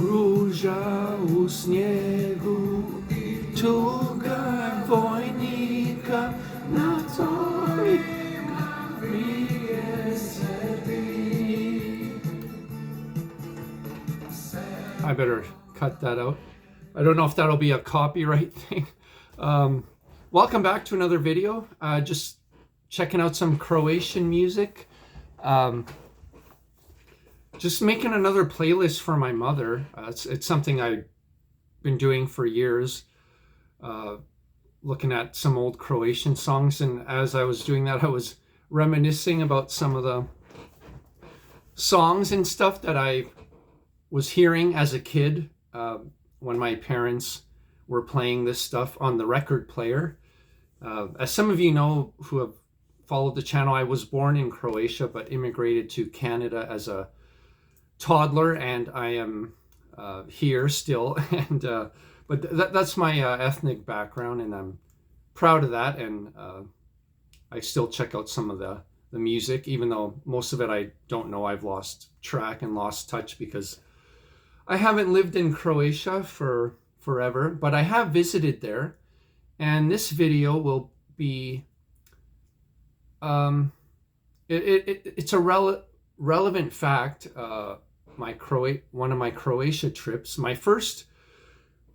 Róża u śniegu, czołga wojnika, na co I better cut that out. I don't know if that'll be a copyright thing. Welcome back to another video. Just checking out some Croatian music. Just making another playlist for my mother. It's something I've been doing for years. Looking at some old Croatian songs, and as I was doing that, I was reminiscing about some of the songs and stuff that I was hearing as a kid when my parents were playing this stuff on the record player. As some of you know who have followed the channel, I was born in Croatia but immigrated to Canada as a toddler, and I am here still. And but that's my ethnic background, and I'm proud of that. And I still check out some of the music, even though most of it I don't know. I've lost track and lost touch because I haven't lived in Croatia for forever, but I have visited there. And this video will be, it's a relevant fact. One of my Croatia trips, my first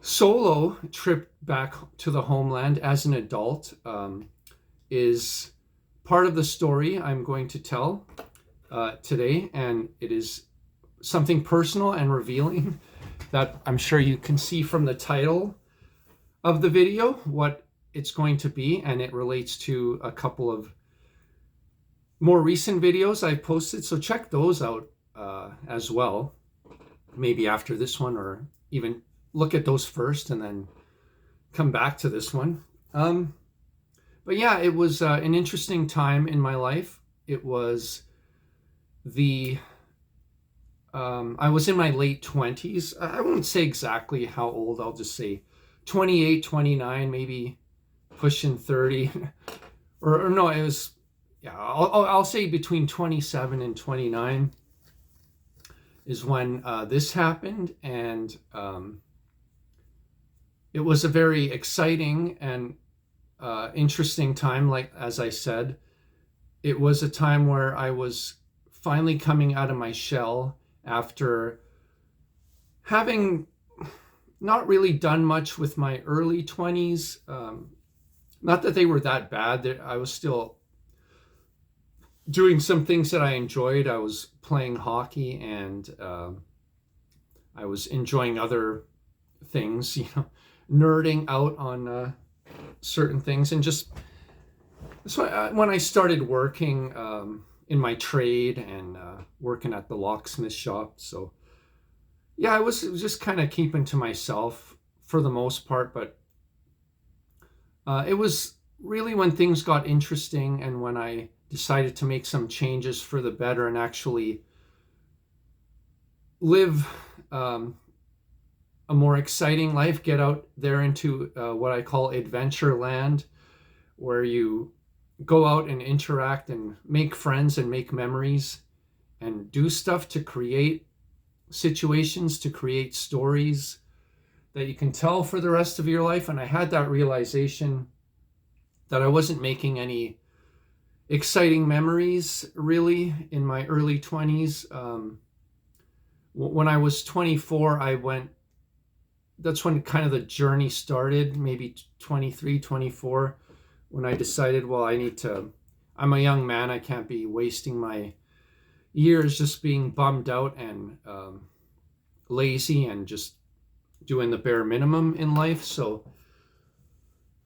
solo trip back to the homeland as an adult, is part of the story I'm going to tell today, and it is something personal and revealing that I'm sure you can see from the title of the video what it's going to be, and it relates to a couple of more recent videos I've posted, so check those out as well, maybe after this one, or even look at those first and then come back to this one. But yeah, it was an interesting time in my life. It was I was in my late 20s. I won't say exactly how old, I'll just say 28, 29, maybe pushing 30. or no, it was, yeah, I'll say between 27 and 29 is when this happened. And it was a very exciting and interesting time. Like, as I said, it was a time where I was finally coming out of my shell after having not really done much with my early 20s. Not that they were that bad. I was still doing some things that I enjoyed. I was playing hockey, and I was enjoying other things, nerding out on certain things. And just so when I started working in my trade and working at the locksmith shop. So yeah, I was just kind of keeping to myself for the most part, but it was really when things got interesting and when I decided to make some changes for the better and actually live a more exciting life, get out there into what I call adventure land, where you go out and interact and make friends and make memories and do stuff to create situations, to create stories that you can tell for the rest of your life. And I had that realization that I wasn't making any exciting memories really in my early 20s. When I was 24, that's when kind of the journey started, maybe 23, 24, when I decided, well, I'm a young man, I can't be wasting my years just being bummed out and lazy and just doing the bare minimum in life. So,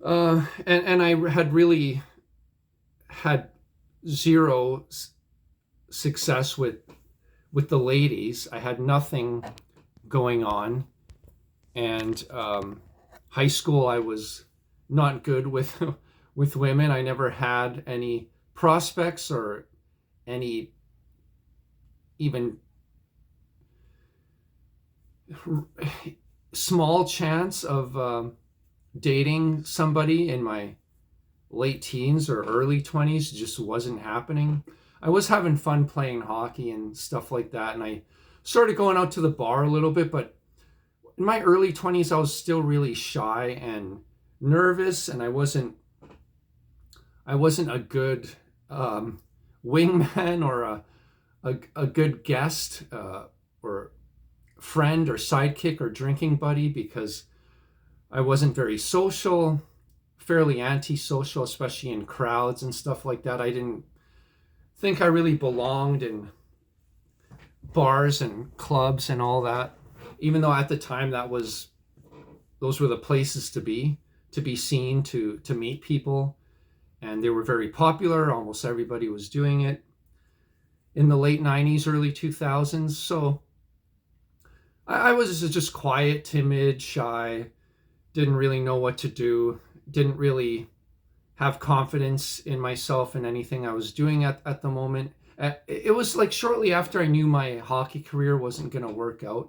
and I had really had zero success with the ladies. I had nothing going on. And high school, I was not good with women. I never had any prospects or any even small chance of dating somebody in my late teens or early 20s. Just wasn't happening. I was having fun playing hockey and stuff like that, and I started going out to the bar a little bit, but in my early 20s, I was still really shy and nervous, and I wasn't a good wingman or a good guest or friend or sidekick or drinking buddy, because I wasn't very social, fairly antisocial, especially in crowds and stuff like that. I didn't think I really belonged in bars and clubs and all that, even though at the time those were the places to be seen, to meet people, and they were very popular. Almost everybody was doing it in the late 90s, early 2000s. So I was just quiet, timid, shy, didn't really know what to do, didn't really have confidence in myself and anything I was doing at the moment. It was like shortly after I knew my hockey career wasn't going to work out.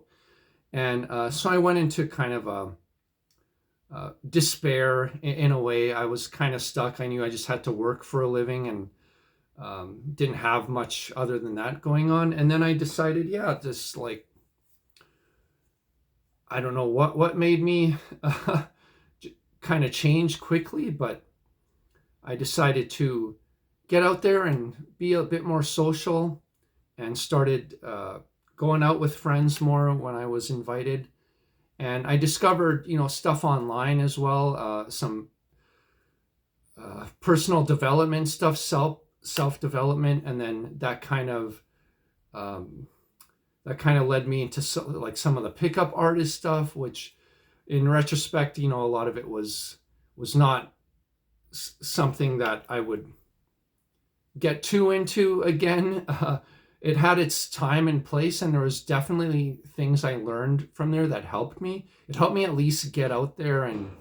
And so I went into kind of despair in a way. I was kind of stuck. I knew I just had to work for a living, and didn't have much other than that going on. And then I decided, yeah, just like, I don't know what made me kind of change quickly, but I decided to get out there and be a bit more social, and started going out with friends more when I was invited. And I discovered, stuff online as well, some personal development stuff, self development, and then um, that kind of led me into like some of the pickup artist stuff, which, in retrospect, a lot of it was not something that I would get too into again. It had its time and place, and there was definitely things I learned from there that helped me. It helped me at least get out there and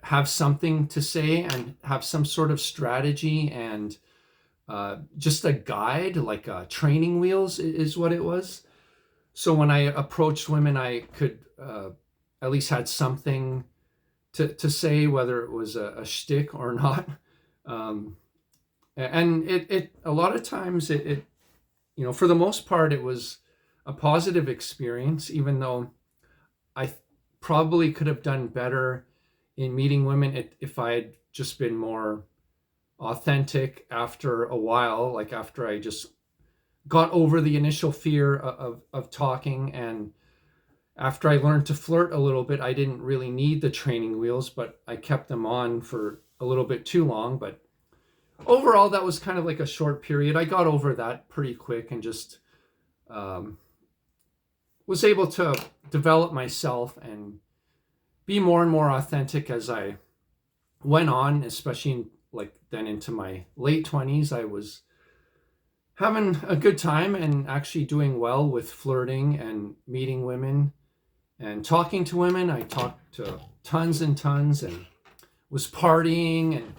have something to say and have some sort of strategy, and just a guide, like training wheels is what it was. So when I approached women, I could at least had something to say, whether it was a shtick or not. Um, and it a lot of times for the most part, it was a positive experience, even though I probably could have done better in meeting women if I had just been more authentic after a while, like after I just got over the initial fear of talking, and after I learned to flirt a little bit. I didn't really need the training wheels, but I kept them on for a little bit too long. But overall, that was kind of like a short period. I got over that pretty quick, and just um, was able to develop myself and be more and more authentic as I went on, especially like then into my late 20s. I was having a good time and actually doing well with flirting and meeting women and talking to women. I talked to tons and tons and was partying, and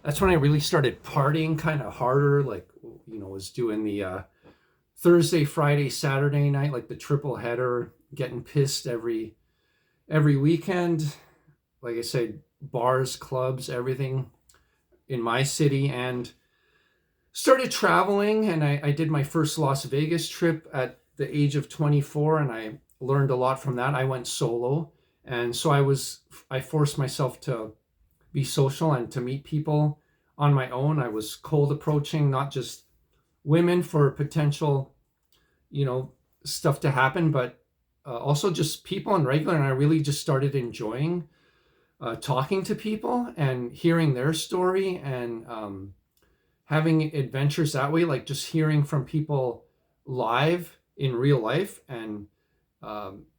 that's when I really started partying kind of harder, like, was doing the Thursday, Friday, Saturday night, like the triple header, getting pissed every weekend. Like I said, bars, clubs, everything in my city, and started traveling. And I did my first Las Vegas trip at the age of 24, and I learned a lot from that. I went solo, and so I forced myself to be social and to meet people on my own. I was cold approaching not just women for potential, stuff to happen, but also just people in regular. And I really just started enjoying talking to people and hearing their story, and having adventures that way, like just hearing from people live in real life, and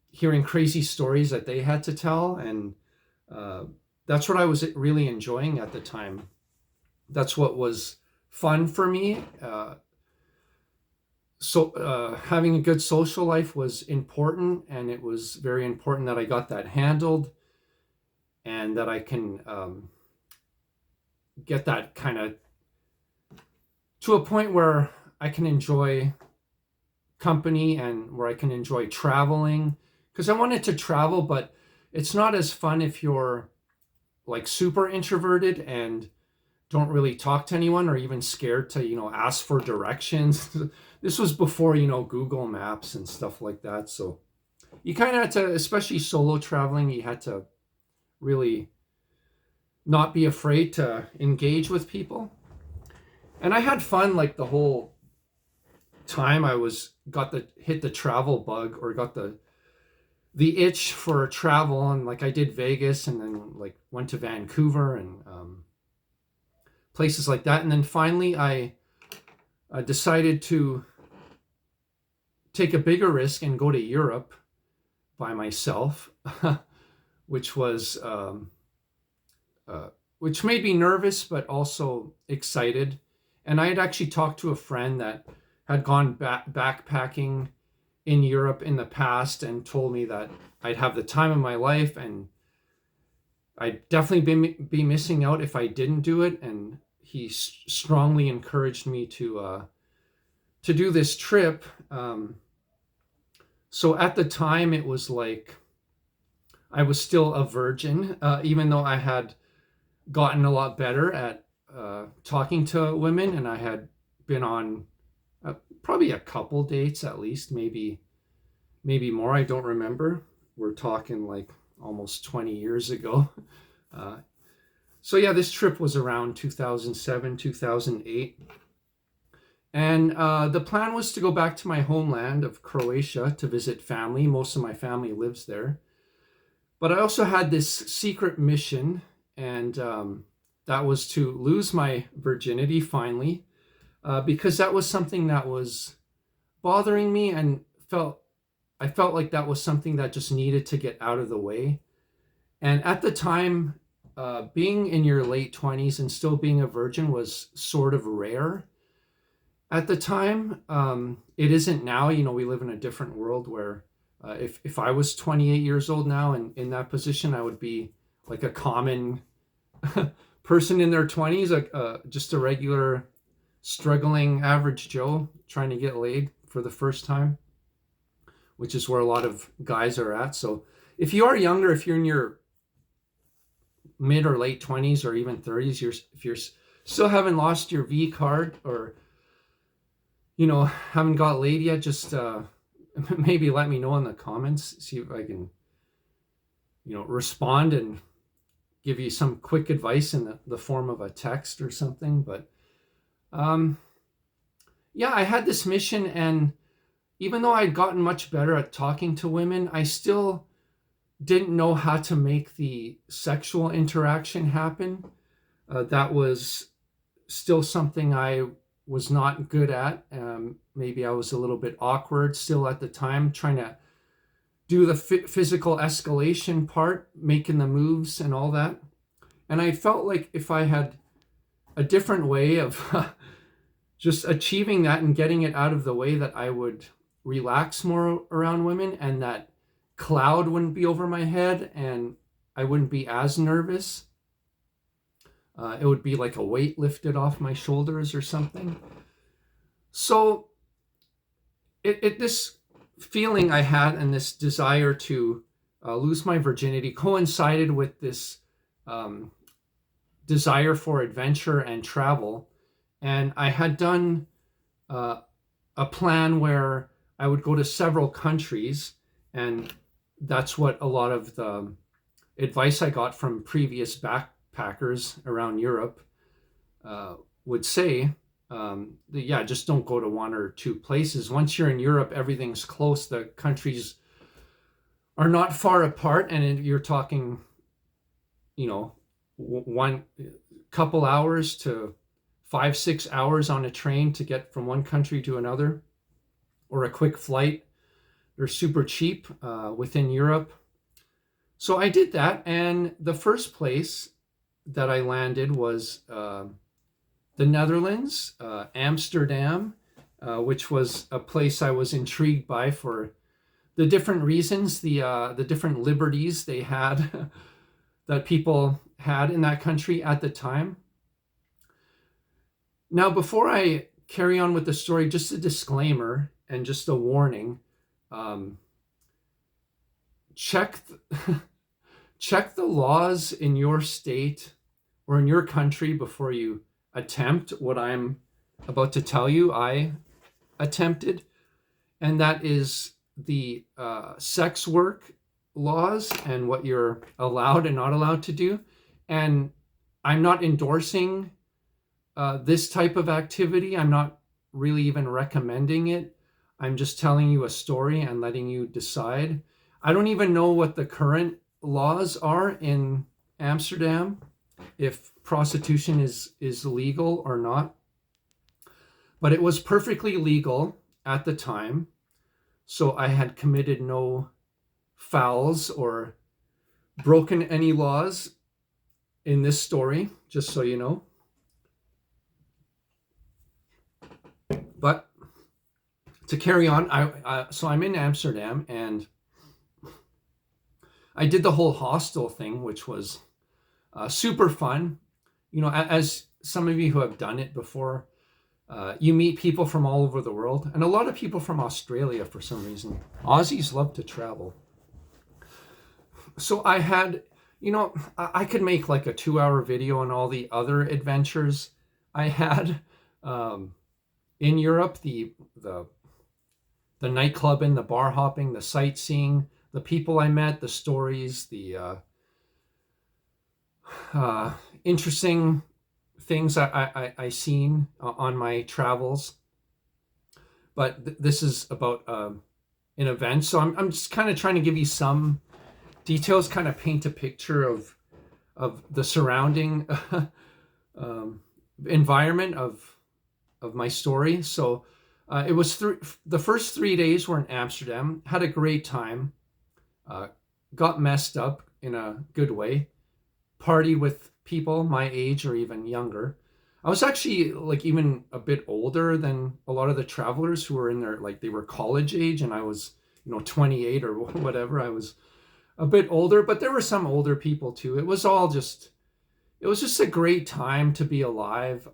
hearing crazy stories that they had to tell. And that's what I was really enjoying at the time. That's what was fun for me. So having a good social life was important, and it was very important that I got that handled, and that I can get that kind of to a point where I can enjoy company and where I can enjoy traveling. Because I wanted to travel, but it's not as fun if you're like super introverted and don't really talk to anyone, or even scared to ask for directions. This was before Google Maps and stuff like that. So you kind of had to, especially solo traveling, you had to really not be afraid to engage with people. And I had fun like the whole time. I was got the hit the travel bug, or got the itch for travel, and like I did Vegas, and then like went to Vancouver and places like that. And then finally I decided to take a bigger risk and go to Europe by myself, which was which made me nervous but also excited. And I had actually talked to a friend that had gone backpacking in Europe in the past and told me that I'd have the time of my life, and I'd definitely be missing out if I didn't do it. And he strongly encouraged me to do this trip. So at the time, it was like I was still a virgin, even though I had gotten a lot better at talking to women, and I had been on probably a couple dates at least, maybe more. I don't remember. We're talking like almost 20 years ago. So yeah, this trip was around 2007, 2008. And the plan was to go back to my homeland of Croatia to visit family. Most of my family lives there. But I also had this secret mission, and that was to lose my virginity finally, because that was something that was bothering me, and I felt like that was something that just needed to get out of the way. And at the time, being in your late 20s and still being a virgin was sort of rare. At the time, it isn't now. You know, we live in a different world where if I was 28 years old now and in that position, I would be like a common person in their 20s, just a regular struggling average Joe trying to get laid for the first time, which is where a lot of guys are at. So if you are younger, if you're in your mid or late 20s or even 30s, if you're still haven't lost your V card, or haven't got laid yet, just maybe let me know in the comments, see if I can respond and give you some quick advice in the form of a text or something. But yeah, I had this mission, and even though I'd gotten much better at talking to women, I still didn't know how to make the sexual interaction happen. That was still something I was not good at. Maybe I was a little bit awkward still at the time, trying to do the physical escalation part, making the moves and all that. And I felt like if I had a different way of just achieving that and getting it out of the way, that I would relax more around women, and that cloud wouldn't be over my head, and I wouldn't be as nervous. It would be like a weight lifted off my shoulders or something. So this feeling I had and this desire to lose my virginity coincided with this desire for adventure and travel. And I had done a plan where I would go to several countries, and that's what a lot of the advice I got from previous backpackers around Europe would say. Yeah, just don't go to one or two places. Once you're in Europe, everything's close. The countries are not far apart, and you're talking, one couple hours to 5-6 hours on a train to get from one country to another, or a quick flight. They're super cheap within Europe. So I did that, and the first place that I landed was the Netherlands, Amsterdam, which was a place I was intrigued by for the different reasons, the different liberties they had that people had in that country at the time. Now, before I carry on with the story, just a disclaimer and just a warning. Check the laws in your state or in your country before you attempt what I'm about to tell you I attempted. And that is the sex work laws and what you're allowed and not allowed to do. And I'm not endorsing this type of activity. I'm not really even recommending it. I'm just telling you a story and letting you decide. I don't even know what the current laws are in Amsterdam, if prostitution is legal or not. But it was perfectly legal at the time. So I had committed no fouls or broken any laws in this story, just so you know. But to carry on, so I'm in Amsterdam, and I did the whole hostel thing, which was super fun. You know, as some of you who have done it before, you meet people from all over the world, and a lot of people from Australia for some reason. Aussies love to travel. So I had, you know, I could make like a 2-hour video on all the other adventures I had in Europe, the nightclubbing, the bar hopping, the sightseeing, the people I met, the stories, the interesting things I seen on my travels. But this is about an event, so I'm just kind of trying to give you some details, kind of paint a picture of the surrounding environment of my story. So it was the first 3 days were in Amsterdam. Had a great time. Got messed up in a good way. Party with people my age or even younger. I was actually like even a bit older than a lot of the travelers who were in there, like they were college age, and I was, 28 or whatever. I was a bit older, but there were some older people too. It was just a great time to be alive.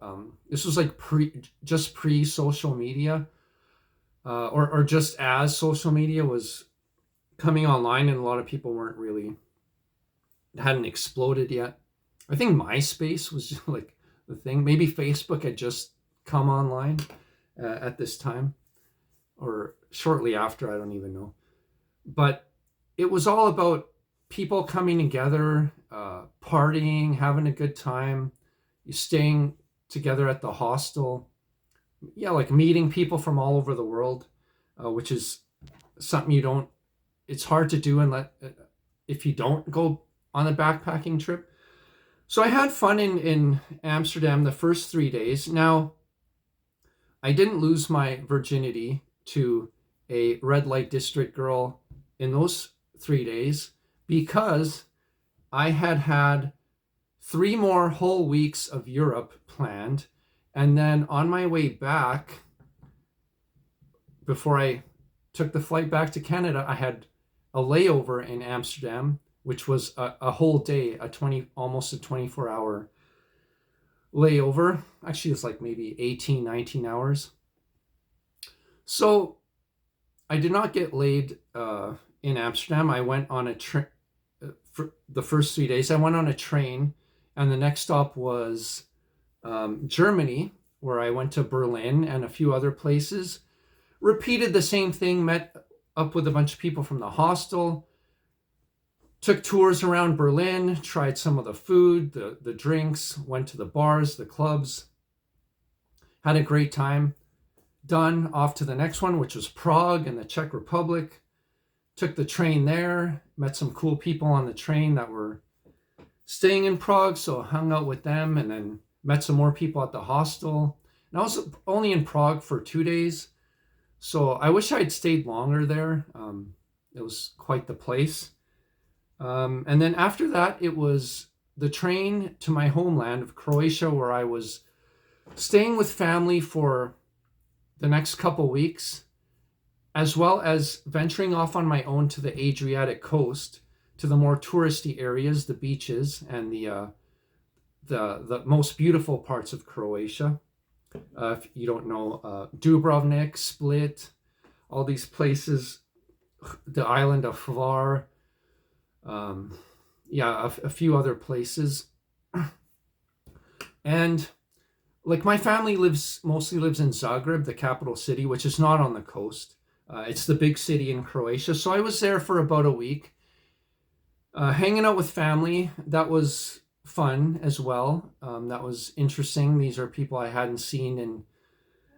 This was like pre social media, or just as social media was coming online, and a lot of people hadn't exploded yet. I think MySpace was just like the thing. Maybe Facebook had just come online at this time, or shortly after. I don't even know. But it was all about people coming together, partying, having a good time, staying together at the hostel. Yeah, like meeting people from all over the world, which is something it's hard to do if you don't go on a backpacking trip. So I had fun in Amsterdam the first 3 days. Now, I didn't lose my virginity to a red light district girl in those 3 days, because I had 3 more whole weeks of Europe planned. And then on my way back, before I took the flight back to Canada, I had a layover in Amsterdam, which was a whole day, almost a 24-hour layover. Actually, it's like maybe 18, 19 hours. So I did not get laid in Amsterdam. I went on a train for the first 3 days. I went on a train, and the next stop was Germany, where I went to Berlin and a few other places. Repeated the same thing, met up with a bunch of people from the hostel, took tours around Berlin, tried some of the food, the drinks, went to the bars, the clubs, had a great time. Done, off to the next one, which was Prague in the Czech Republic. Took the train there, met some cool people on the train that were staying in Prague, so hung out with them, and then met some more people at the hostel. And I was only in Prague for 2 days, so I wish I'd stayed longer there. It was quite the place. And then after that, it was the train to my homeland of Croatia, where I was staying with family for the next couple weeks, as well as venturing off on my own to the Adriatic coast, to the more touristy areas, the beaches, and the most beautiful parts of Croatia. If you don't know, Dubrovnik, Split, all these places, the island of Hvar, a few other places. And like my family mostly lives in Zagreb, the capital city, which is not on the coast. It's the big city in Croatia. So I was there for about a week, hanging out with family. That was fun as well. That was interesting. These are people I hadn't seen in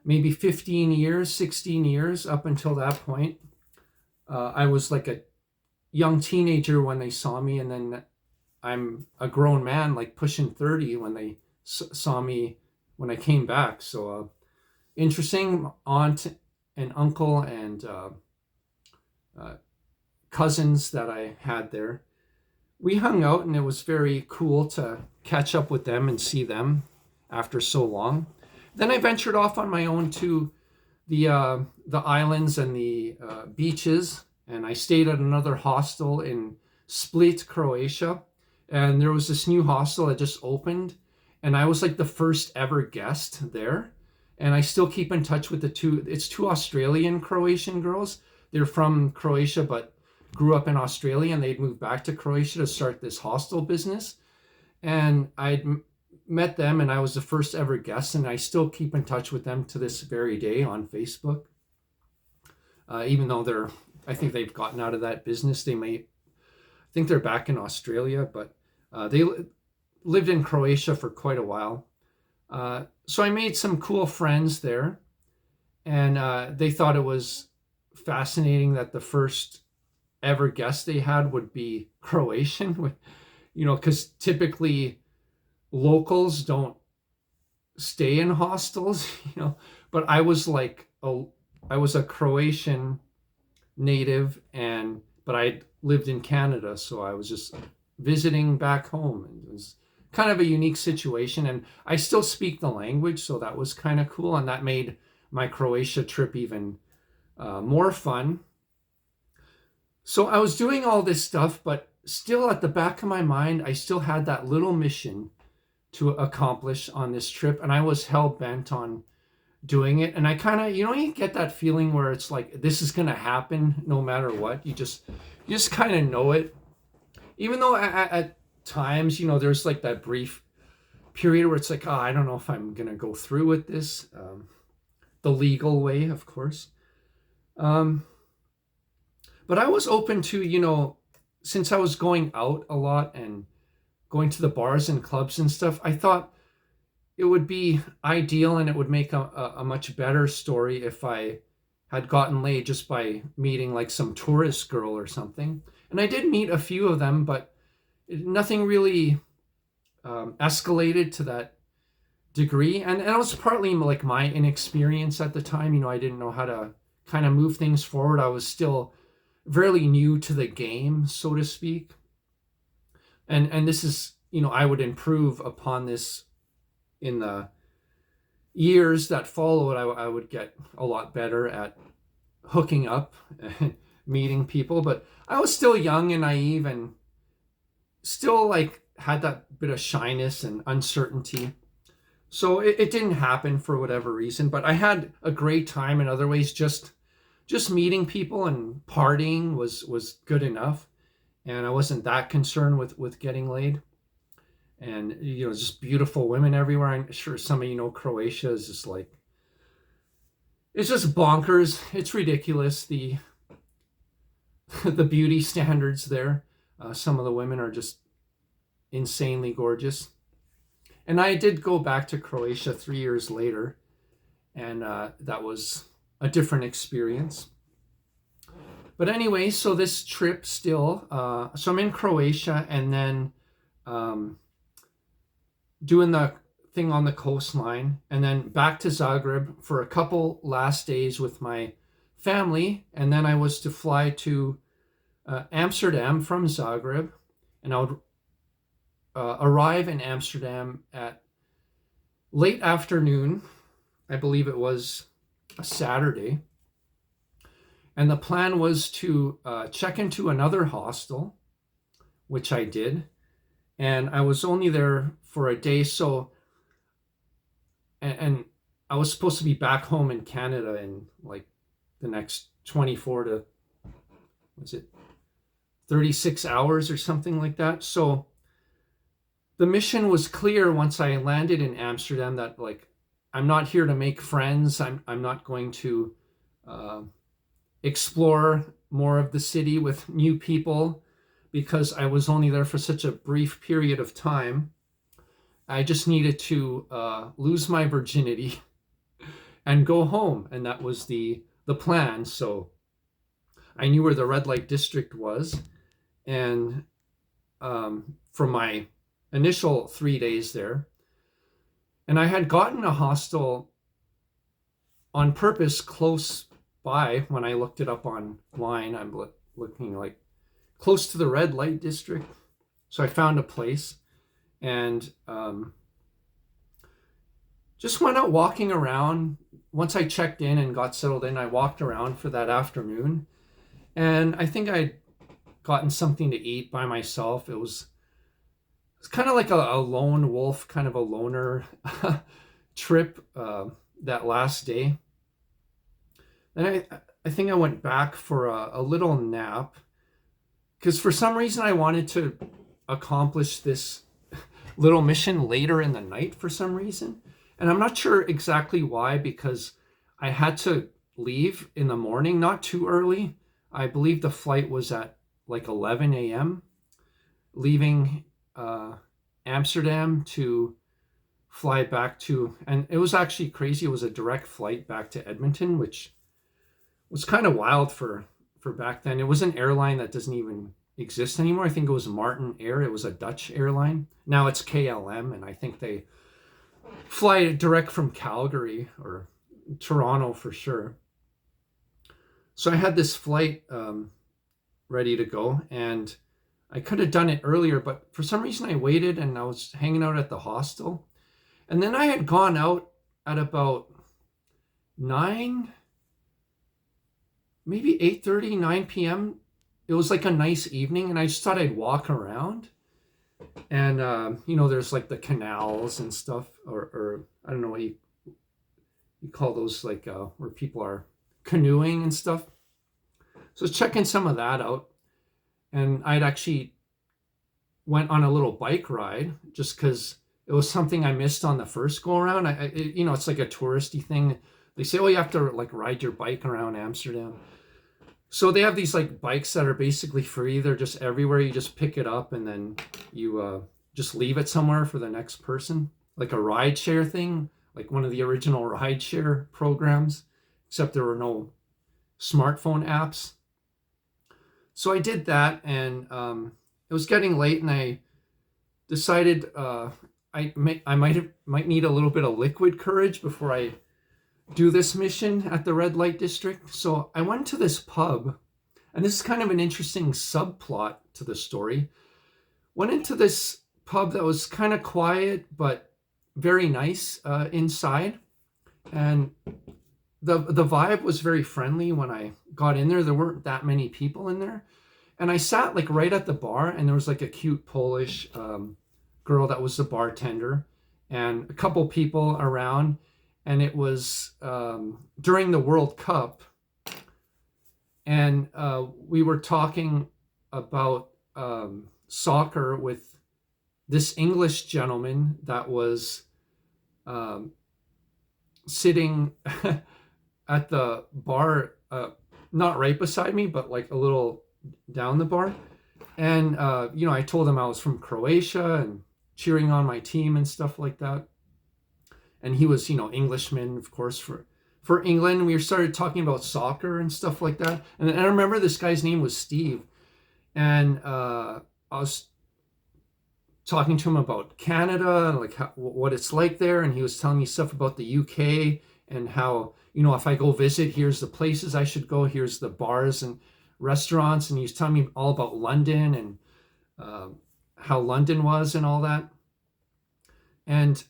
maybe 15 years, 16 years up until that point. I was like a young teenager when they saw me, and then I'm a grown man, like pushing 30 when they saw me when I came back. So interesting. Aunt and uncle and uh, cousins that I had there. We hung out, and it was very cool to catch up with them and see them after so long. Then I ventured off on my own to the islands and the beaches, and I stayed at another hostel in Split, Croatia. And there was this new hostel that just opened, and I was like the first ever guest there. And I still keep in touch with it's two Australian Croatian girls. They're from Croatia, but grew up in Australia, and they'd moved back to Croatia to start this hostel business. And I'd met them, and I was the first ever guest, and I still keep in touch with them to this very day on Facebook. Even though I think they've gotten out of that business. I think they're back in Australia, but they lived in Croatia for quite a while. So I made some cool friends there, and they thought it was fascinating that the first ever guest they had would be Croatian, because typically locals don't stay in hostels, but I was a Croatian native, but I lived in Canada, so I was just visiting back home, and it was kind of a unique situation. And I still speak the language, so that was kind of cool, and that made my Croatia trip even more fun. So I was doing all this stuff, but still at the back of my mind, I still had that little mission to accomplish on this trip, and I was hell bent on doing it. And I kind of, you get that feeling where it's like this is going to happen no matter what. You just kind of know it, even though at times, there's like that brief period where it's like, oh, I don't know if I'm going to go through with this, the legal way, of course. But I was open to, since I was going out a lot and going to the bars and clubs and stuff, I thought it would be ideal, and it would make a much better story if I had gotten laid just by meeting like some tourist girl or something. And I did meet a few of them, but nothing really escalated to that degree. And it was partly like my inexperience at the time. I didn't know how to kind of move things forward. I was still very new to the game, so to speak. And this is, I would improve upon this in the years that followed. I would get a lot better at hooking up and meeting people, but I was still young and naive, and still like had that bit of shyness and uncertainty. So it didn't happen for whatever reason, but I had a great time in other ways. Just meeting people and partying was good enough, and I wasn't that concerned with getting laid. And just beautiful women everywhere. I'm sure some of Croatia is just like, it's just bonkers. It's ridiculous, the the beauty standards there. Some of the women are just insanely gorgeous. And I did go back to Croatia 3 years later, and that was a different experience. But anyway, so this trip still, so I'm in Croatia, and then doing the thing on the coastline, and then back to Zagreb for a couple last days with my family. And then I was to fly to Amsterdam from Zagreb, and I would arrive in Amsterdam at late afternoon. I believe it was a Saturday. And the plan was to check into another hostel, which I did. And I was only there for a day. So, and I was supposed to be back home in Canada in like the next 24 to, 36 hours or something like that. So the mission was clear once I landed in Amsterdam that like, I'm not here to make friends. I'm not going to explore more of the city with new people because I was only there for such a brief period of time. I just needed to lose my virginity and go home, and that was the plan. So I knew where the red light district was, and for my initial 3 days there, and I had gotten a hostel on purpose close by. When I looked it up online, I'm looking like close to the red light district. So I found a place and just went out walking around. Once I checked in and got settled in, I walked around for that afternoon. And I think I'd gotten something to eat by myself. It's kind of like a lone wolf, kind of a loner trip that last day. Then I think I went back for a little nap because for some reason I wanted to accomplish this little mission later in the night for some reason. And I'm not sure exactly why, because I had to leave in the morning, not too early. I believe the flight was at like 11 a.m. leaving Amsterdam to fly back to, and it was actually crazy. It was a direct flight back to Edmonton, which was kind of wild for back then. It was an airline that doesn't even exist anymore. I think it was Martin Air. It was a Dutch airline. Now it's KLM, and I think they fly direct from Calgary or Toronto for sure. So I had this flight ready to go, and I could have done it earlier, but for some reason I waited and I was hanging out at the hostel. And then I had gone out at about 9, maybe 8:30, 9 p.m. It was like a nice evening, and I just thought I'd walk around. And, there's like the canals and stuff, or I don't know what you call those, like where people are canoeing and stuff. So I was checking some of that out. And I'd actually went on a little bike ride just because it was something I missed on the first go around. It's like a touristy thing. They say, oh, you have to like ride your bike around Amsterdam. So they have these like bikes that are basically free. They're just everywhere. You just pick it up and then you just leave it somewhere for the next person. Like a ride share thing, like one of the original ride share programs, except there were no smartphone apps. So I did that, and it was getting late, and I decided I might need a little bit of liquid courage before I do this mission at the red light district. So I went to this pub, and this is kind of an interesting subplot to the story. Went into this pub that was kind of quiet but very nice inside, and the vibe was very friendly. When I got in there weren't that many people in there, and I sat like right at the bar, and there was like a cute Polish girl that was the bartender and a couple people around, and it was during the World Cup, and we were talking about soccer with this English gentleman that was sitting at the bar, not right beside me, but like a little down the bar. And, I told him I was from Croatia and cheering on my team and stuff like that. And he was, Englishman, of course, for England. We started talking about soccer and stuff like that. And I remember this guy's name was Steve. And I was talking to him about Canada, like what it's like there. And he was telling me stuff about the UK and how, if I go visit, here's the places I should go. Here's the bars and restaurants. And he was telling me all about London and how London was and all that. And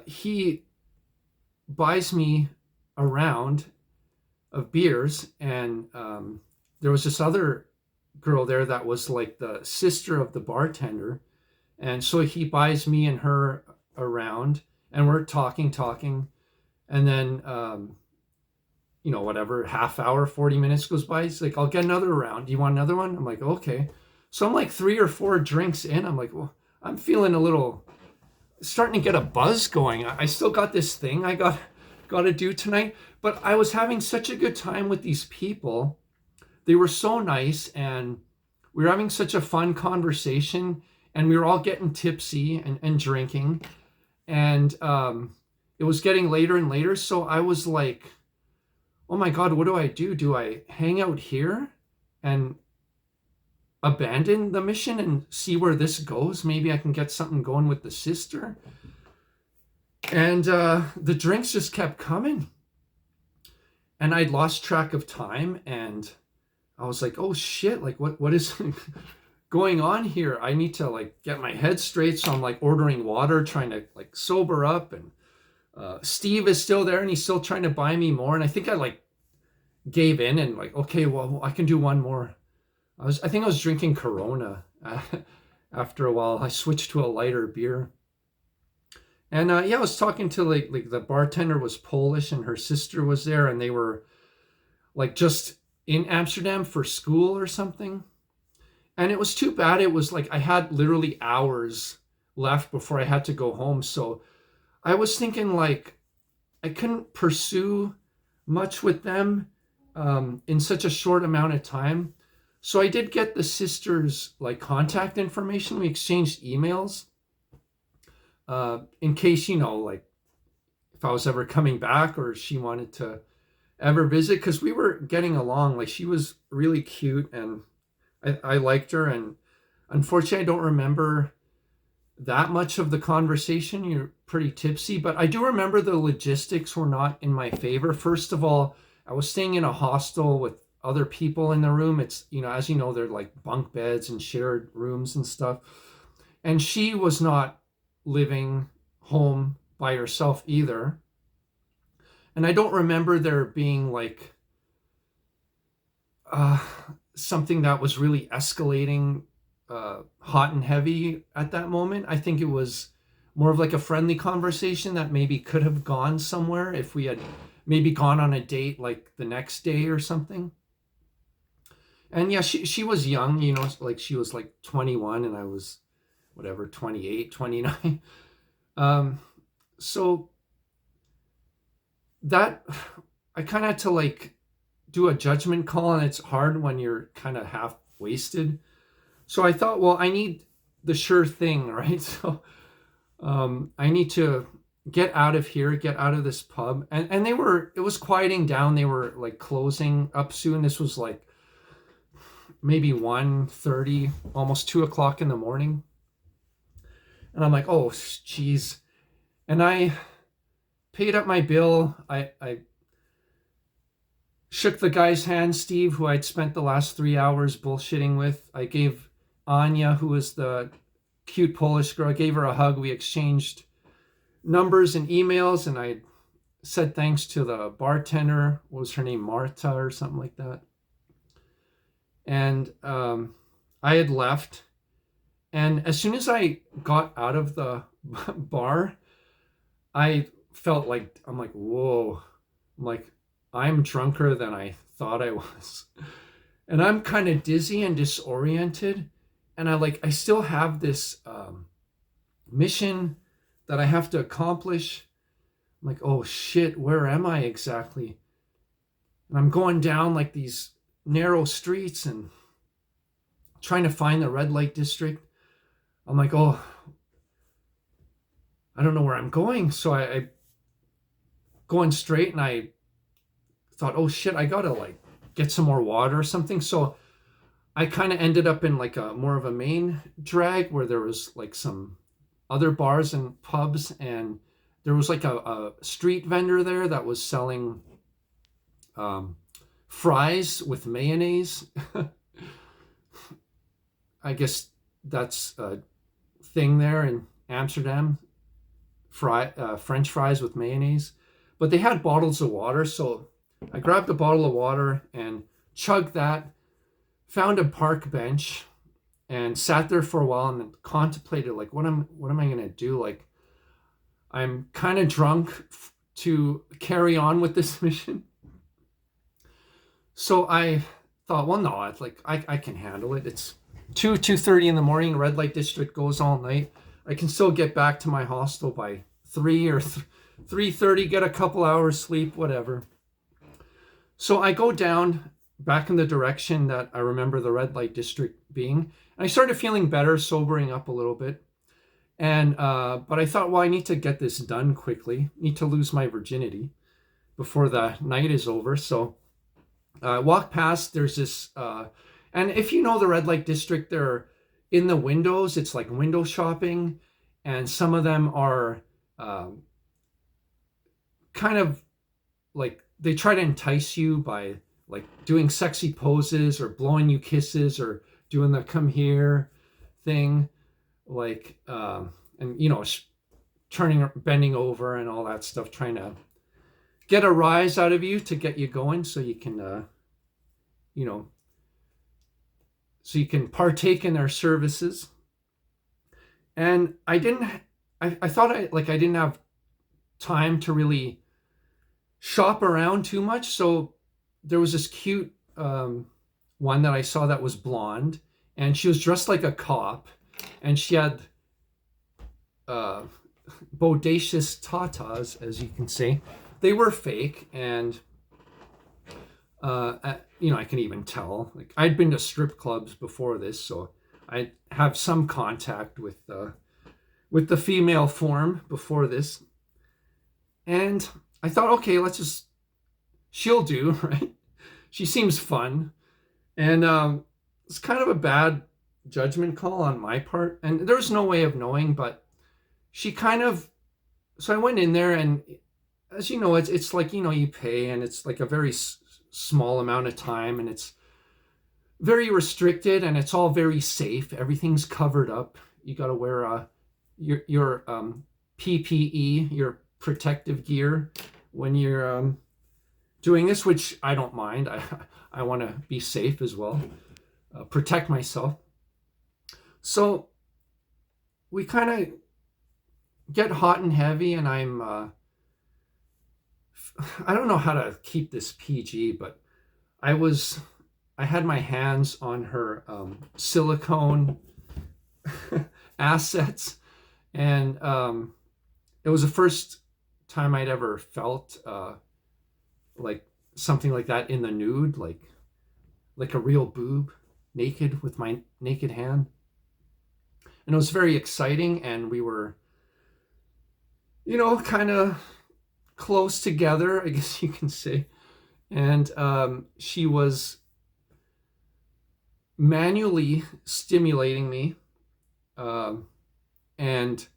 he buys me a round of beers. And there was this other girl there that was like the sister of the bartender. And so he buys me and her a round, and we're talking. And then, whatever, half hour, 40 minutes goes by. He's like, I'll get another round. Do you want another one? I'm like, okay. So I'm like 3 or 4 drinks in. I'm like, well, I'm feeling starting to get a buzz going. I still got this thing I got to do tonight. But I was having such a good time with these people. They were so nice, and we were having such a fun conversation, and we were all getting tipsy and drinking. And it was getting later and later. So I was like, oh my God, what do I do? Do I hang out here and abandon the mission and see where this goes? Maybe I can get something going with the sister. And the drinks just kept coming. And I'd lost track of time, and I was like, oh shit, like what is going on here? I need to like get my head straight. So I'm like ordering water, trying to like sober up. And Steve is still there, and he's still trying to buy me more. And I think I like gave in and like, okay, well, I can do one more. I think I was drinking Corona. After a while, I switched to a lighter beer. And yeah, I was talking to like the bartender was Polish, and her sister was there, and they were like just in Amsterdam for school or something. And it was too bad. It was like I had literally hours left before I had to go home. So I was thinking like I couldn't pursue much with them in such a short amount of time. So I did get the sister's like contact information. We exchanged emails in case, like if I was ever coming back or she wanted to ever visit, because we were getting along. Like she was really cute, and I liked her. And unfortunately, I don't remember that much of the conversation. You're pretty tipsy, but I do remember the logistics were not in my favor. First of all, I was staying in a hostel with other people in the room. It's, as you know, they're like bunk beds and shared rooms and stuff. And she was not living home by herself either. And I don't remember there being like something that was really escalating hot and heavy at that moment. I think it was more of like a friendly conversation that maybe could have gone somewhere if we had maybe gone on a date like the next day or something. And yeah, she was young, like she was like 21 and I was whatever, 28, 29. So that I kind of had to like do a judgment call, and it's hard when you're kind of half wasted. So I thought, well, I need the sure thing, right? So I need to get out of here, get out of this pub. And it was quieting down. They were like closing up soon. This was like maybe 1:30, almost 2 o'clock in the morning. And I'm like, oh, geez. And I paid up my bill. I shook the guy's hand, Steve, who I'd spent the last 3 hours bullshitting with. I gave Anya, who was the cute Polish girl, I gave her a hug. We exchanged numbers and emails, and I said thanks to the bartender. What was her name? Marta or something like that. And I had left. And as soon as I got out of the bar, I felt like, I'm like, whoa. I'm like, I'm drunker than I thought I was. And I'm kind of dizzy and disoriented. And I still have this mission that I have to accomplish. I'm like, oh shit, where am I exactly? And I'm going down like these narrow streets and trying to find the red light district. I'm like, oh, I don't know where I'm going. So I going straight, and I thought, oh shit, I gotta like get some more water or something. So I kind of ended up in like a more of a main drag where there was like some other bars and pubs, and there was like a street vendor there that was selling fries with mayonnaise. I guess that's a thing there in Amsterdam, French fries with mayonnaise. But they had bottles of water, so I grabbed a bottle of water and chugged that, found a park bench, and sat there for a while and then contemplated like, what am I gonna do? Like, I'm kind of drunk to carry on with this mission. So I thought, well, no, it's like I can handle it. It's 2:30 in the morning. Red light district goes all night. I can still get back to my hostel by 3 or 3:30. Get a couple hours sleep, whatever. So I go down back in the direction that I remember the red light district being. And I started feeling better, sobering up a little bit. And but I thought, well, I need to get this done quickly. Need to lose my virginity before the night is over. So I walk past. There's this, and if you know the red light district, they're in the windows. It's like window shopping, and some of them are um, kind of like they try to entice you by like doing sexy poses or blowing you kisses or doing the come here thing, like and turning, bending over and all that stuff, trying to get a rise out of you to get you going so you can you know so you can partake in their services. And I thought I didn't have time to really shop around too much. So there was this cute one that I saw that was blonde, and she was dressed like a cop, and she had uh, bodacious tatas, as you can see. They were fake, and I can even tell. Like I'd been to strip clubs before this, so I have some contact with the female form before this, and I thought, okay, she'll do, right? She seems fun, and it's kind of a bad judgment call on my part, and there's no way of knowing, but she kind of. So I went in there, and as you know, it's like you pay, and it's like a very small amount of time, and it's very restricted, and it's all very safe. Everything's covered up. You got to wear your PPE, your protective gear, when you're doing this, which I don't mind. I want to be safe as well, protect myself. So we kind of get hot and heavy, and I don't know how to keep this PG, but I had my hands on her silicone assets, and it was the first time I'd ever felt like something like that in the nude, like a real boob, naked with my naked hand, and it was very exciting. And we were, kind of close together, I guess you can say. And she was manually stimulating me, and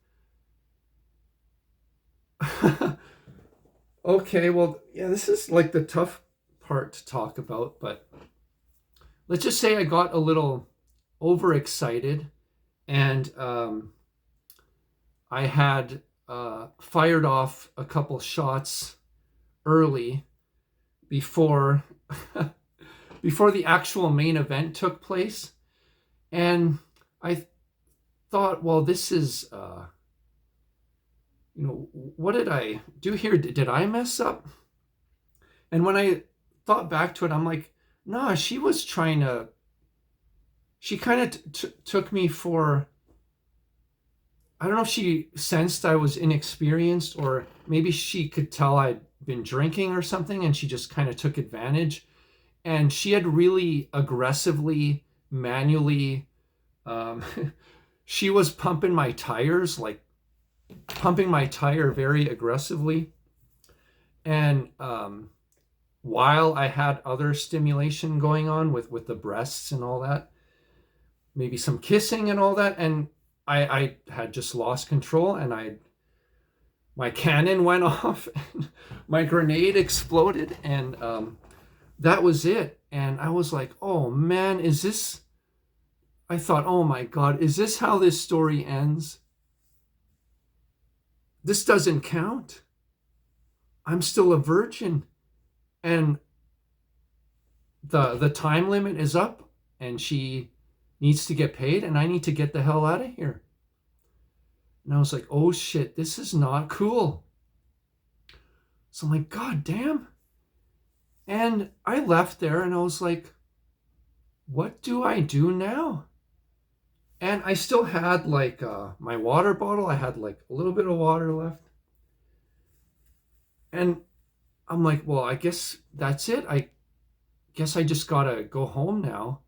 okay, well, yeah, this is like the tough part to talk about, but let's just say I got a little overexcited, and I had fired off a couple shots early before before the actual main event took place. And I thought, well, this is what did I do here? Did I mess up? And when I thought back to it, I'm like, nah, she kind of took me for, I don't know if she sensed I was inexperienced, or maybe she could tell I'd been drinking or something, and she just kind of took advantage. And she had really aggressively, manually, um, she was pumping my tires, like pumping my tire very aggressively. And while I had other stimulation going on with the breasts and all that, maybe some kissing and all that, and I had just lost control, and my cannon went off, and my grenade exploded, and that was it. And I was like, oh man, I thought, oh my God, is this how this story ends? This doesn't count. I'm still a virgin, and the time limit is up, and she needs to get paid, and I need to get the hell out of here. And I was like, oh shit, this is not cool. So I'm like, God damn. And I left there, and I was like, what do I do now? And I still had like my water bottle. I had like a little bit of water left. And I'm like, well, I guess that's it. I guess I just gotta go home now.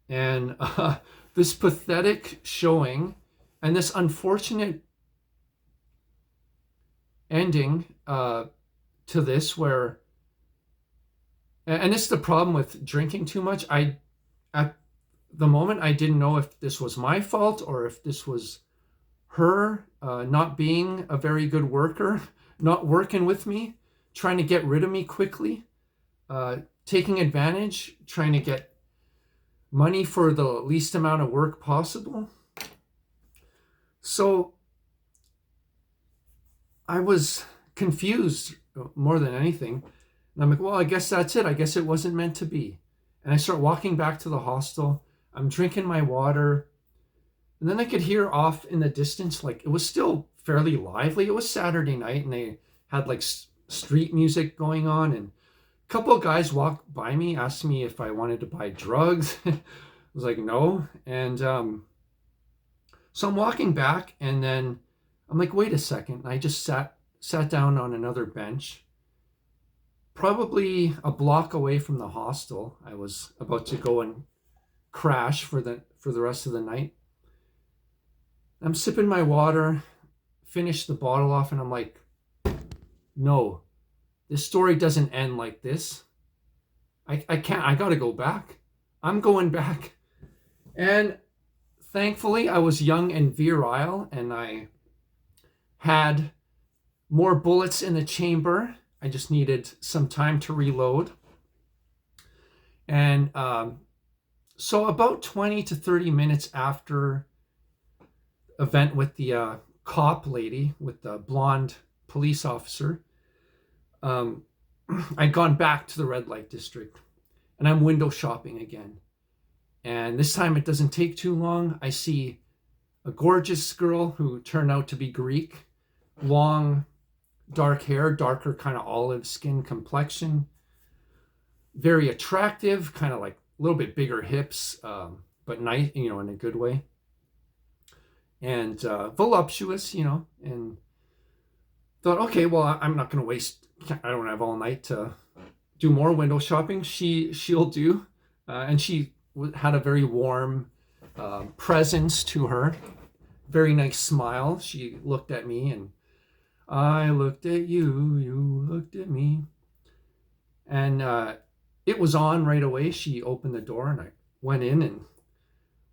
And this pathetic showing and this unfortunate ending to this, where, and it's the problem with drinking too much. At the moment, I didn't know if this was my fault or if this was her not being a very good worker, not working with me, trying to get rid of me quickly, taking advantage, trying to get money for the least amount of work possible. So I was confused more than anything. And I'm like, well, I guess that's it. I guess it wasn't meant to be. And I start walking back to the hostel. I'm drinking my water. And then I could hear off in the distance, like it was still fairly lively. It was Saturday night and they had like street music going on. And a couple of guys walked by me, asked me if I wanted to buy drugs. I was like, no. And so I'm walking back and then I'm like, wait a second. And I just sat down on another bench, probably a block away from the hostel. I was about to go and crash for the rest of the night. I'm sipping my water, finish the bottle off, and I'm like, no, this story doesn't end like this. I can't, I gotta go back. I'm going back. And thankfully, I was young and virile, and I had more bullets in the chamber. I just needed some time to reload. And so about 20 to 30 minutes after event with the cop lady, with the blonde police officer, I'd gone back to the red light district and I'm window shopping again. And this time it doesn't take too long. I see a gorgeous girl who turned out to be Greek, long dark hair, darker kind of olive skin complexion, very attractive, kind of like a little bit bigger hips, but nice, you know, in a good way. And voluptuous, you know, and thought, okay, well, I'm not going to waste, I don't have all night to do more window shopping. She'll do. And she had a very warm presence to her, very nice smile. She looked at me and I looked at you, you looked at me. And it was on right away. She opened the door and I went in, and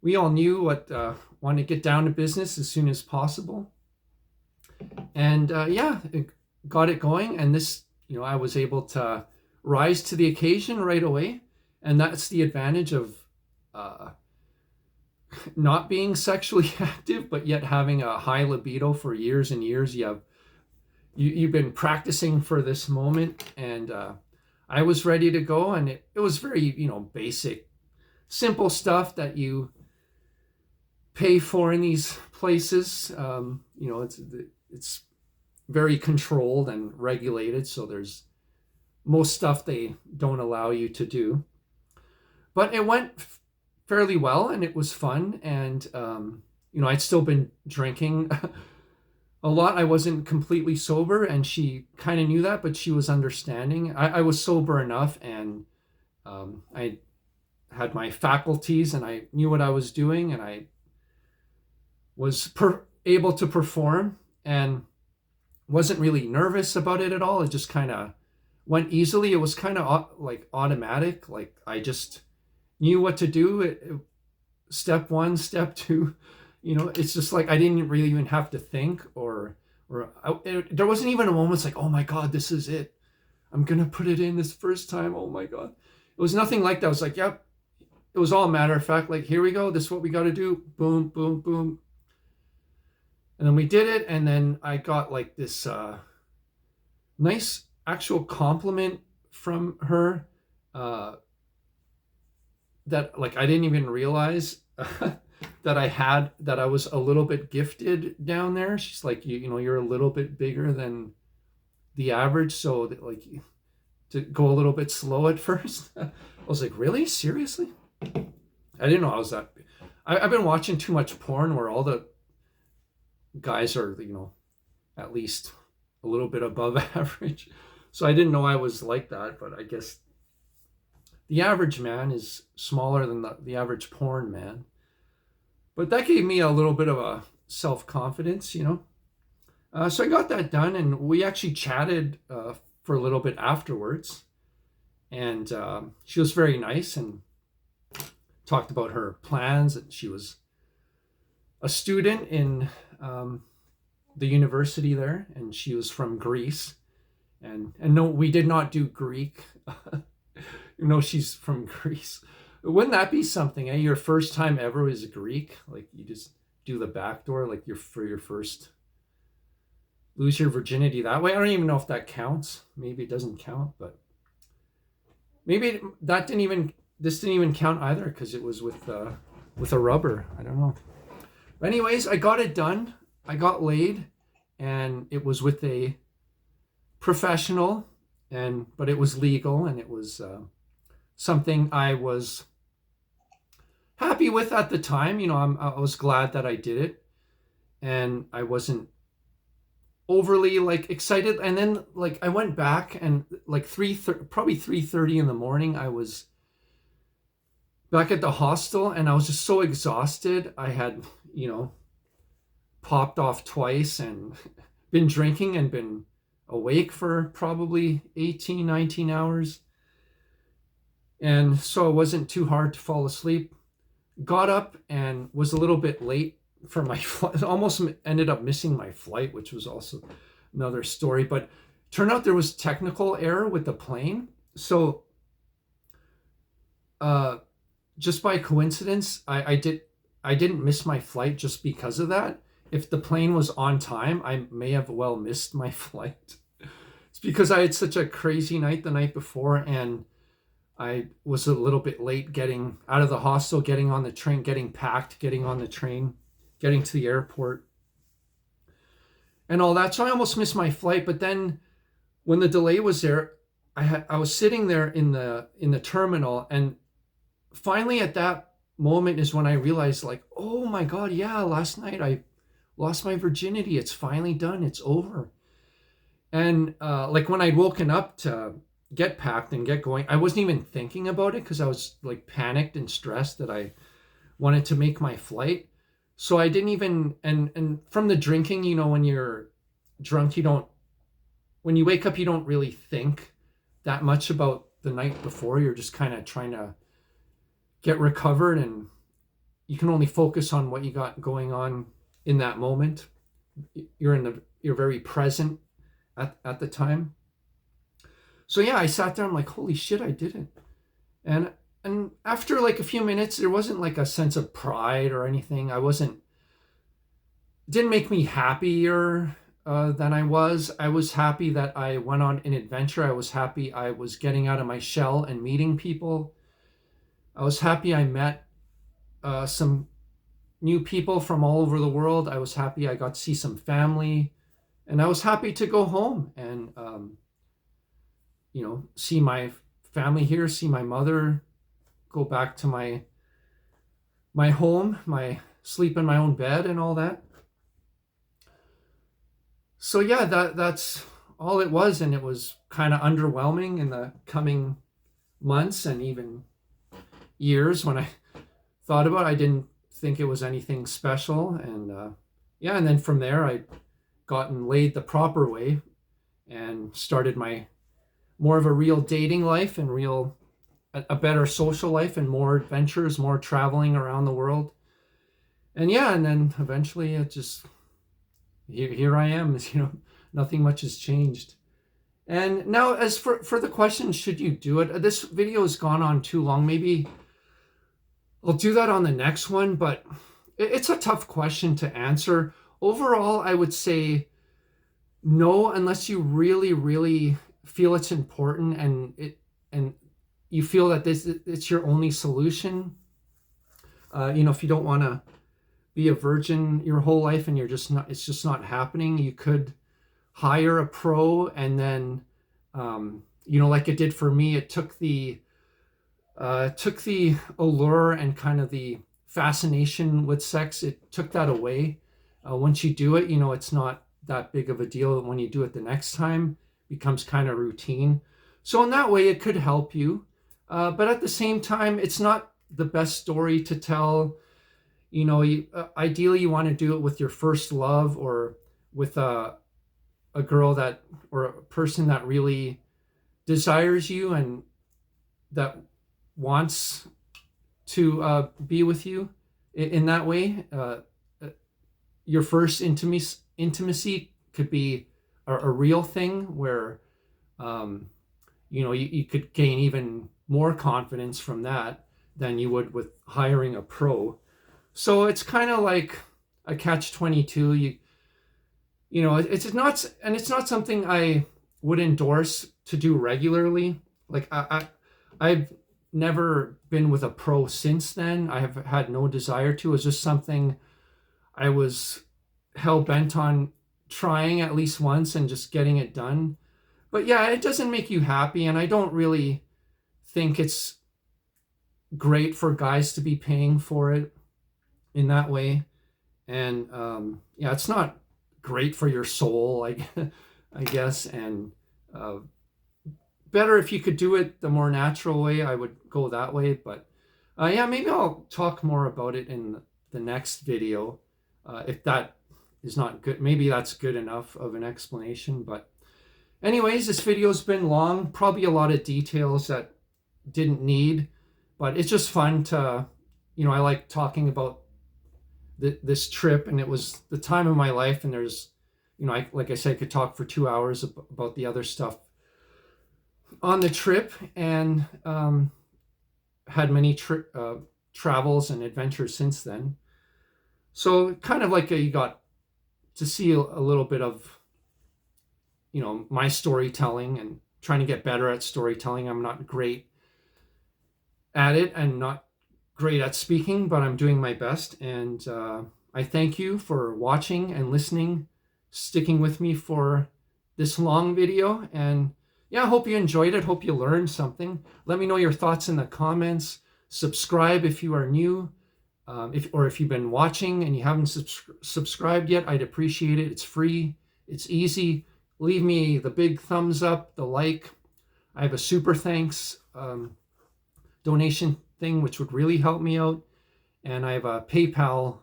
we all knew what wanted to get down to business as soon as possible. And yeah, it got it going. And this, you know, I was able to rise to the occasion right away. And that's the advantage of not being sexually active, but yet having a high libido for years and years. You've been practicing for this moment, and I was ready to go. And it was very, you know, basic, simple stuff that you pay for in these places. You know, it's very controlled and regulated, so there's most stuff they don't allow you to do. But it went fairly well, and it was fun. And you know, I'd still been drinking a lot. I wasn't completely sober, and she kind of knew that, but she was understanding. I was sober enough, and I had my faculties, and I knew what I was doing, and I was able to perform, and wasn't really nervous about it at all. It just kind of went easily. It was kind of like automatic. Like I just knew what to do. Step one, step two, you know, it's just like I didn't really even have to think, or there wasn't even a moment it's like, oh my God, this is it. I'm going to put it in this first time. Oh my God. It was nothing like that. I was like, yep. It was all matter of fact, like, here we go. This is what we got to do. Boom, boom, boom. And then we did it. And then I got like this nice actual compliment from her that like I didn't even realize that I was a little bit gifted down there. She's like, you know, you're a little bit bigger than the average, so that, like, to go a little bit slow at first. I was like, really? Seriously? I didn't know I was that big. I've been watching too much porn where all the guys are, you know, at least a little bit above average. So I didn't know I was like that, but I guess the average man is smaller than the average porn man. But that gave me a little bit of a self-confidence, you know. So I got that done, and we actually chatted for a little bit afterwards. And she was very nice and talked about her plans. And she was a student in the university there, and she was from Greece. And no, we did not do Greek. You know, she's from Greece. Wouldn't that be something? Eh? Your first time ever was Greek. Like you just do the back door, like for your first lose your virginity that way. I don't even know if that counts. Maybe it doesn't count, but maybe this didn't even count either because it was with a rubber. I don't know. But anyways, I got it done. I got laid, and it was with a professional, but it was legal, and it was something I was happy with at the time. You know, I was glad that I did it, and I wasn't overly like excited. And then like I went back, and like probably 3:30 in the morning, I was back at the hostel, and I was just so exhausted. I had, you know, popped off twice and been drinking and been awake for probably 18, 19 hours. And so it wasn't too hard to fall asleep. Got up and was a little bit late for my flight. Almost ended up missing my flight, which was also another story. But turned out there was technical error with the plane. So just by coincidence, I didn't miss my flight just because of that. If the plane was on time, I may have well missed my flight. It's because I had such a crazy night the night before, and I was a little bit late getting out of the hostel, getting on the train, getting packed, getting on the train, getting to the airport, and all that. So I almost missed my flight. But then when the delay was there, I was sitting there in the terminal, and finally at that moment is when I realized, like, oh my God, yeah, last night I lost my virginity. It's finally done. It's over. And like when I'd woken up to get packed and get going, I wasn't even thinking about it because I was like panicked and stressed that I wanted to make my flight. So I didn't even, and from the drinking, you know, when you're drunk, when you wake up, you don't really think that much about the night before. You're just kind of trying to get recovered, and you can only focus on what you got going on in that moment. You're very present at the time. So yeah, I sat there, I'm like, holy shit, I did it. And after like a few minutes, there wasn't like a sense of pride or anything. It didn't make me happier than I was. I was happy that I went on an adventure. I was happy I was getting out of my shell and meeting people. I was happy I met some new people from all over the world. I was happy I got to see some family, and I was happy to go home and you know, see my family here, see my mother, go back to my home, sleep in my own bed and all that. So yeah, that's all it was, and it was kind of underwhelming in the coming months and even years. When I thought about it, I didn't think it was anything special. And yeah, and then from there I gotten laid the proper way and started my more of a real dating life and a better social life and more adventures, more traveling around the world. And yeah, and then eventually it just, here I am, you know, nothing much has changed. And now as for the question, should you do it? This video has gone on too long. Maybe I'll do that on the next one, but it's a tough question to answer. Overall, I would say no, unless you really, really feel it's important and you feel that it's your only solution. You know, if you don't want to be a virgin your whole life and it's just not happening, you could hire a pro, and then you know, like it did for me, it took the allure and kind of the fascination with sex. It took that away. Once you do it, you know, it's not that big of a deal when you do it the next time. becomes kind of routine. So in that way, it could help you. But at the same time, it's not the best story to tell. Ideally, you want to do it with your first love, or with a girl that, or a person that really desires you and that wants to be with you in that way. Your first intimacy could be a real thing where you could gain even more confidence from that than you would with hiring a pro. So it's kind of like a catch-22. It's not, and it's not something I would endorse to do regularly. Like I've never been with a pro since then. I have had no desire to. It's just something I was hell bent on trying at least once and just getting it done. But yeah, it doesn't make you happy, and I don't really think it's great for guys to be paying for it in that way. And yeah, it's not great for your soul, I guess. And better if you could do it the more natural way. I would go that way. But yeah, maybe I'll talk more about it in the next video. If that is not good, maybe that's good enough of an explanation. But anyways, this video's been long, probably a lot of details that didn't need, but it's just fun to, I like talking about this trip, and it was the time of my life, and there's, like I said, I could talk for 2 hours about the other stuff on the trip, and had many travels and adventures since then. So kind of like you got to see a little bit of, my storytelling and trying to get better at storytelling. I'm not great at it and not great at speaking, but I'm doing my best. And I thank you for watching and listening, sticking with me for this long video. And yeah, I hope you enjoyed it. Hope you learned something. Let me know your thoughts in the comments. Subscribe if you are new. If you've been watching and you haven't subscribed yet, I'd appreciate it. It's free. It's easy. Leave me the big thumbs up, the like. I have a super thanks donation thing, which would really help me out. And I have a PayPal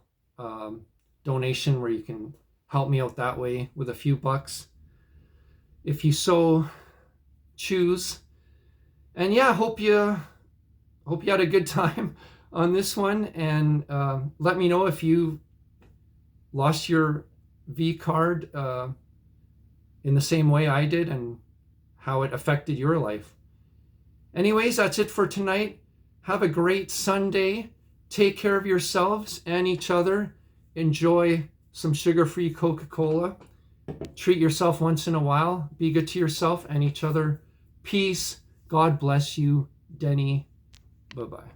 donation where you can help me out that way with a few bucks, if you so choose. And yeah, hope you had a good time on this one. And let me know if you lost your V card in the same way I did, and how it affected your life. Anyways, that's it for tonight. Have a great Sunday. Take care of yourselves and each other. Enjoy some sugar-free Coca-Cola. Treat yourself once in a while. Be good to yourself and each other. Peace. God bless you. Denny. Bye-bye.